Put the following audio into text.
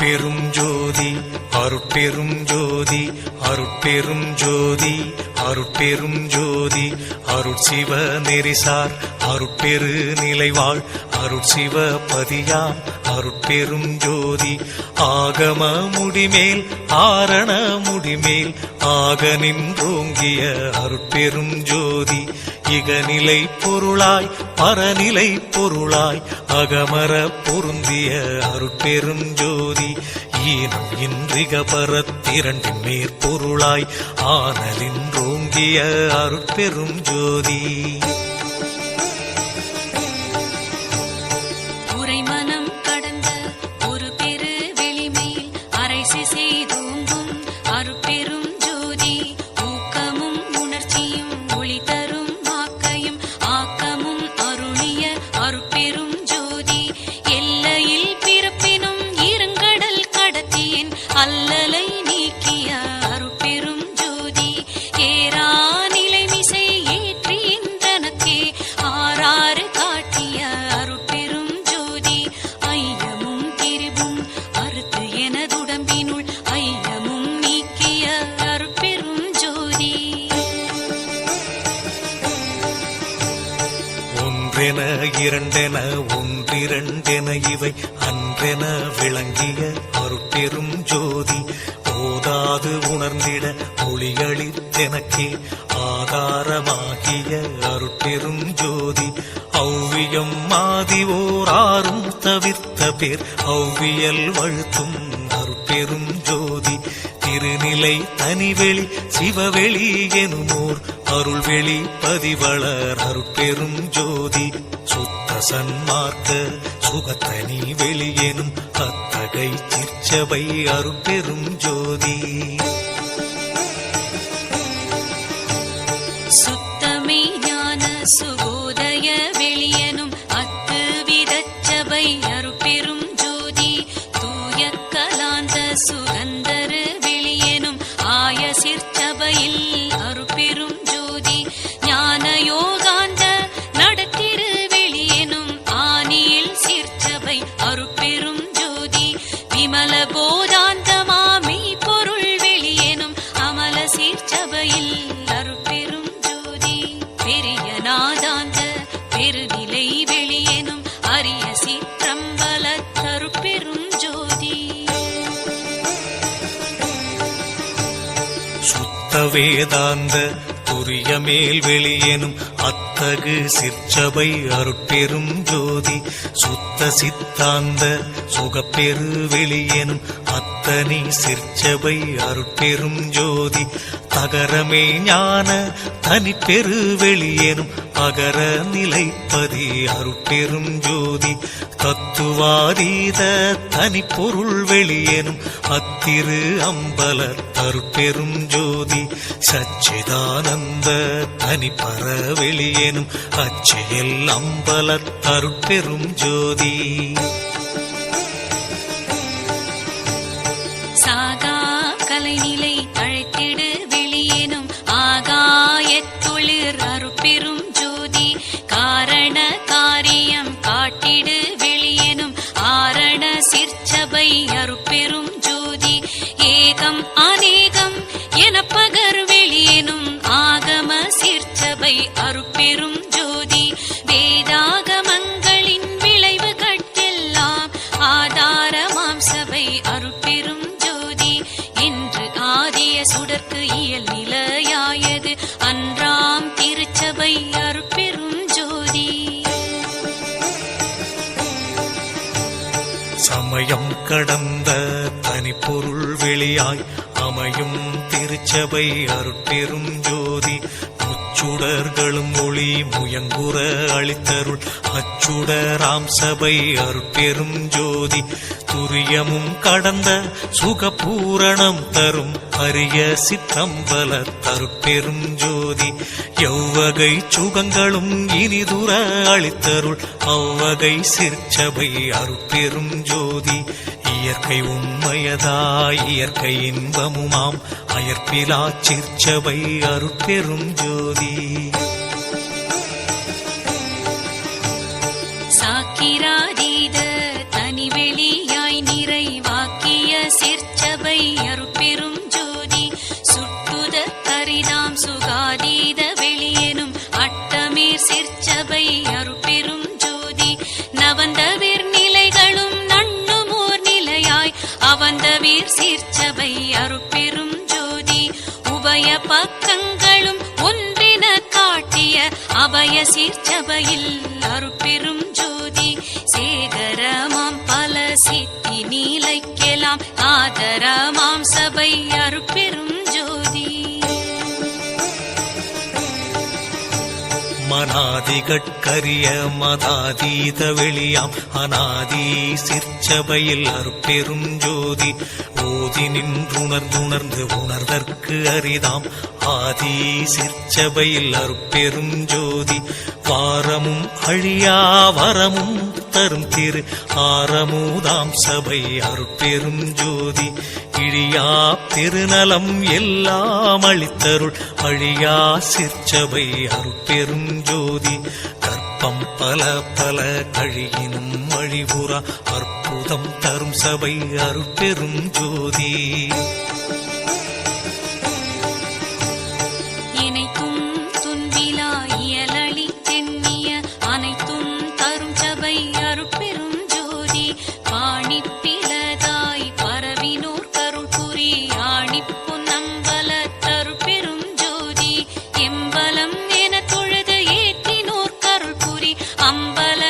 அருட்பெரும் ஜோதி அருட்பெரும் ஜோதி அருட்பெரும் ஜோதி அருட்பெரும் ஜோதி அருட்சிவ நெறிசார் அருட்பெரு நிலைவாழ் அருட்சிவ பதியாம் அருட்பெரும் ஜோதி ஆகம முடிமேல் ஆரண முடிமேல் ஆக நின்றோங்கிய அருட்பெரும் ஜோதி இகநிலை பொருளாய் பரநிலை பொருளாய் அகமர பொருந்திய அருட்பெரும் ஜோதி ஈனம் இன்றிக பரத்திரண்டின் மேற்பொருளாய் ஆனலின்றோங்கிய அருட்பெரும் ஜோதி உரைமனம் கடந்த ஒரு பெரு வெளிமையில் அரைசி செய்தோங்கும் அருட்பெரும் ஜோதி ஊக்கமும் உணர்ச்சியும் ஒளி தரும் வாக்கையும் ஆக்கமும் அருளிய அருட்பெரும் ஜோதி எல்லையில் பிறப்பினும் இருங்கடல் கடத்தியின் அல்லலை நீக்கிய அருட்பெரும் ஜோதி ஏரா நிலைமிசை ஏற்றின்றனக்கே ஆறாறு காட்டிய அருட்பெரும் ஜோதி ஐயமும் திரிவும் அறுத்து எனதுடம்பினுள் ஐயமும் நீக்கிய அருட்பெரும் ஜோதி ஒன்றென இரண்டென ஒன்றிரண்டென இவை அன்றென விளங்கிய அருட்பெரும் ஜோதி ஓதாது உணர்ந்திட ஒளிகளித்தெனக்கே ஆதாரமாகிய அருட்பெரும் ஜோதி ஔவியம் மாதிவோராரும் தவிர்த்த பேர் ஔவியல் வழுத்தும் அருட்பெரும் ஜோதி திருநிலை தனிவெளி சிவவெளி எனுமோர் அருள்வெளி பதிவளர் அருட்பெரும் ஜோதி சுத்த சன்மார்க்க சுகத்தனி வெளியெனும் அத்தகை சிற்சபை அருட்பெரும் ஜோதி சுத்தமே ஞான சுகோதய வெளியனும் அத்து விதச்சபை அருட்பெரும் ஜோதி தூய கலாந்த சுகந்தரு வெளியனும் ஆய சிற்சபையில் அருட்பெரும் ஜோதி ஞான யோகாந்த நடத்திரு வெளியனும் ஆனியில் சிற்சபை அருட்பெரும் ஜோதி விமல போதாந்தமாமி பொருள் வெளியனும் அமல சிற்சபையில் அருட்பெரும் ஜோதி பெரிய நாதாந்த பெருநிலை வெளியனும் அரிய சிற்றம்பல அருட்பெரும் ஜோதி சுத்த வேதாந்த துரிய மேல் வெளியெனும் அத்தகு சிற்சபை அருட்பெரும் ஜோதி சுத்த சித்தாந்த சுகப்பெரு வெளியெனும் அத்தனி சிற்சபை அருட்பெரும் ஜோதி தகரமே ஞான தனிப்பெரு வெளியெனும் அகர நிலைப்பதி அருட்பெரும் ஜோதி தத்துவாதீத தனிப்பொருள் வெளியெனும் அத்திரு அம்பல அருட்பெரும் ஜோதி சச்சிதானந்த தனிப்பர வெளியெனும் அச்செயல் அம்பல அருட்பெரும் ஜோதி சாகா கலைநிலை அழைத்திடு வெளியேனும் ஆகாயத்தொழிற் அருட்பெரும் ஜோதி காரண காரியம் காட்டிடு வெளியேனும் ஆரண சிற்சபை அருட்பெரும் ஜோதி ஏகம் அநேகம் என பகர் வெளியேனும் ஆகம சிற்சபை அருட்பெரும் ஜோதி வேதாகமங்களின் விளைவு கட்டெல்லாம் ஆதாரமாம் சபை அருட்பெரும் ஜோதி என்று ஆதிய சுடர்க்கு இயல் நிலையாயது அன்றாம் திருச்சபை அருட்பெரும் ஜோதி சமயம் கடந்த தனிப்பொருள் வெளியாய் அமையும் திருச்சபை அருட்பெரும் ஜோதி முச்சுடர்களும் ஒளி முயங்குற அளித்தருள் அச்சுடராம் சபை அருட்பெரும் ஜோதி துரியமும் கடந்த சுகபூரணம் தரும் அரிய சிற்றம்பல அருட்பெரும் ஜோதி எவ்வகை சுகங்களும் இனிதுர அளித்தருள் அவ்வகை சிற்சபை அருட்பெரும் ஜோதி இயற்கை உண்மையதாய் இயற்கை இன்பமுமாம் அயற்பிலா சிற்சபை அருட்பெரும் ஜோதி சாக்கிராதீத தனிவெளியாய் நிறைவாக்கிய சுகாதீத வெளியெனும் அட்டமீர் சிற்சபை அருட்பெரும் ஜோதி நவந்தவீர் நிலைகளும் நண்ணுமோர் நிலையாய் அவந்தவீர் சீர்ச்சபை அருட்பெரும் ஜோதி உபய பக்கங்களும் ஒன்றின காட்டிய அபய சீர்ச்சபையில் அருட்பெரும் ஜோதி சேகரமாம் பல சித்தி நீலைக்கெல்லாம் ஆதரமாம் சபை அருட்பெரும் ஜோதி மனாதிகட்கரிய மதாதீத வெளியாம் அநாதி சிற்சபையில் அருட்பெரும் ஜோதி ஓதி நின்றுணர்ந்துணர்ந்து உணர்தற்கு அரிதாம் ஆதி சிற்சபையில் அருட்பெரும் ஜோதி வாரமும் அழியா வரமும் தரும் திரு ஆரமுதாம் சபை அருட்பெரும் ஜோதி இழியா பெருநலம் எல்லாம் அளித்தருள் அழியா சிற்சபை அருட்பெரும் ஜோதி கற்பம் பல பல கழியினும் அழிவுறா அற்புதம் தரும் சபை அருட்பெரும் ஜோதி இணைத்தும் துன்பிலா இயலளி தென்னிய அனைத்தும் தரும் சபை அருட்பெரும் ஜோதி பாணிப்பிலதாய் பரவினோர் கருள் புரி ஆணிப்பு நம்பல தருட்பெரும் ஜோதி எம்பலம் என தொழுது ஏற்றினோர் கருள் புரி அம்பல